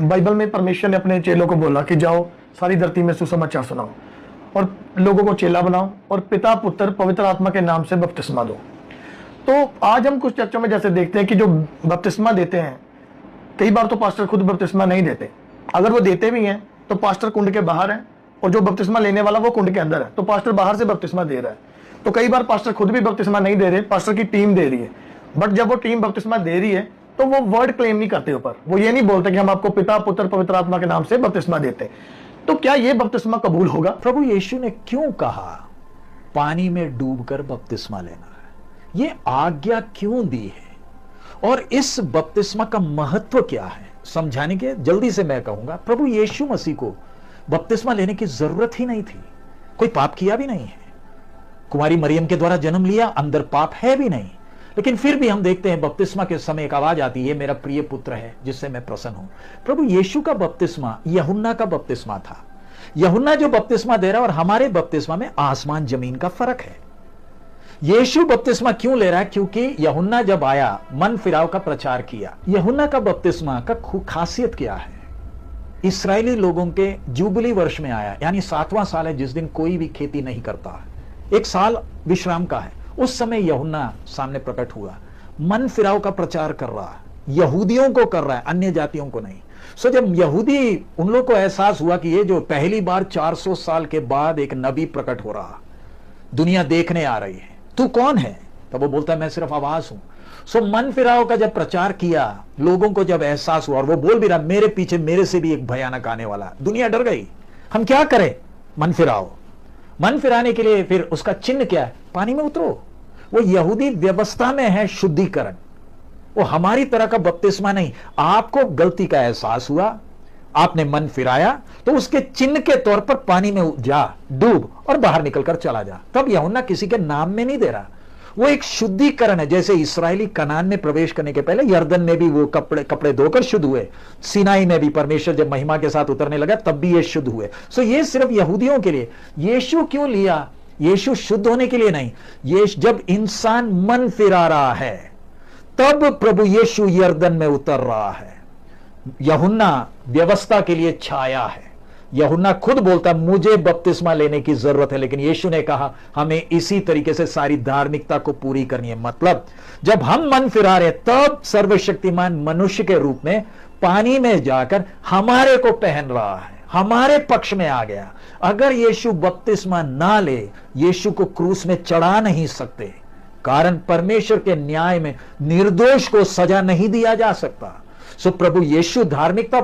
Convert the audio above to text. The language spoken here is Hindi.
बाइबल में परमेश्वर ने अपने चेलों को बोला कि जाओ सारी धरती में सुसमाचार सुनाओ और लोगों को चेला बनाओ और पिता पुत्र पवित्र आत्मा के नाम से बपतिस्मा दो। तो आज हम कुछ चर्चों में जैसे देखते हैं कि जो बपतिस्मा देते हैं, कई बार तो पास्टर खुद बपतिस्मा नहीं देते। अगर वो देते भी हैं तो पास्टर कुंड के बाहर है और जो बपतिस्मा लेने वाला वो कुंड के अंदर है, तो पास्टर बाहर से बपतिस्मा दे रहा है। तो कई बार पास्टर खुद भी बपतिस्मा नहीं दे रहे, पास्टर की टीम दे रही है। बट जब वो टीम बपतिस्मा दे रही है तो वो वर्ड क्लेम नहीं करते ऊपर, वो ये नहीं बोलते कि हम आपको पिता पुत्र पवित्र आत्मा के नाम से बपतिस्मा देते। तो क्या ये बपतिस्मा कबूल होगा? प्रभु यीशु ने क्यों कहा पानी में डूबकर बपतिस्मा लेना है? ये आज्ञा क्यों दी है और इस बपतिस्मा का महत्व क्या है समझाने के जल्दी से मैं कहूंगा, प्रभु यीशु मसीह को बपतिस्मा लेने की जरूरत ही नहीं थी। कोई पाप किया भी नहीं है, कुमारी मरियम के द्वारा जन्म लिया, अंदर पाप है भी नहीं। लेकिन फिर भी हम देखते हैं बपतिस्मा के समय एक आवाज आती है, मेरा प्रिय पुत्र है जिससे मैं प्रसन्न हूं। प्रभु यीशु का बपतिस्मा यूहन्ना का बपतिस्मा था। यूहन्ना जो बपतिस्मा दे रहा है और हमारे बपतिस्मा में आसमान जमीन का फर्क है। यीशु बपतिस्मा क्यों ले रहा है? क्योंकि यूहन्ना जब आया मन फिराव का प्रचार किया। यूहन्ना का बपतिस्मा का खासियत क्या है? इस्राएली लोगों के जुबली वर्ष में आया, यानी 7वां साल है जिस दिन कोई भी खेती नहीं करता, एक साल विश्राम का है। उस समय यूहन्ना सामने प्रकट हुआ, मन फिराव का प्रचार कर रहा है, यहूदियों को कर रहा है, अन्य जातियों को नहीं। सो जब यहूदी उन लोगों को एहसास हुआ कि ये जो पहली बार 400 साल के बाद एक नबी प्रकट हो रहा, दुनिया देखने आ रही है, तू कौन है? तब वो बोलता है मैं सिर्फ आवाज हूं। सो मन फिराव का जब प्रचार किया, लोगों को जब एहसास हुआ और वो बोल भी रहा मेरे पीछे मेरे से भी एक भयानक आने वाला, दुनिया डर गई। हम क्या करें? मन फिराओ। मन फिराने के लिए फिर उसका चिन्ह क्या है? पानी में उतरो। वो यहूदी व्यवस्था में है शुद्धिकरण, वो हमारी तरह का बपतिस्मा नहीं। आपको गलती का एहसास हुआ, आपने मन फिराया, तो उसके चिन्ह के तौर पर पानी में जा, डूब और बाहर निकलकर चला जा। तब यूहन्ना किसी के नाम में नहीं दे रहा, वो एक शुद्धिकरण है। जैसे इस्राएली कनान में प्रवेश करने के पहले यर्दन में भी वो कपड़े धोकर शुद्ध हुए, सिनाई में भी परमेश्वर जब महिमा के साथ उतरने लगा तब भी ये शुद्ध हुए। सो ये सिर्फ यहूदियों के लिए। यीशु क्यों लिया? यीशु शुद्ध होने के लिए नहीं, ये जब इंसान मन फिरा रहा है तब प्रभु यीशु यर्दन में उतर रहा है। यूहन्ना व्यवस्था के लिए छाया है। यूहन्ना खुद बोलता मुझे बपतिस्मा लेने की जरूरत है, लेकिन यीशु ने कहा हमें इसी तरीके से सारी धार्मिकता को पूरी करनी है। मतलब जब हम मन फिरा रहे तब सर्वशक्तिमान मनुष्य के रूप में पानी में जाकर हमारे को पहन रहा है, हमारे पक्ष में आ गया। अगर यीशु बपतिस्मा ना ले, यीशु को क्रूस में चढ़ा नहीं सकते, कारण परमेश्वर के न्याय में निर्दोष को सजा नहीं दिया जा सकता। सो प्रभु यीशु धार्मिकता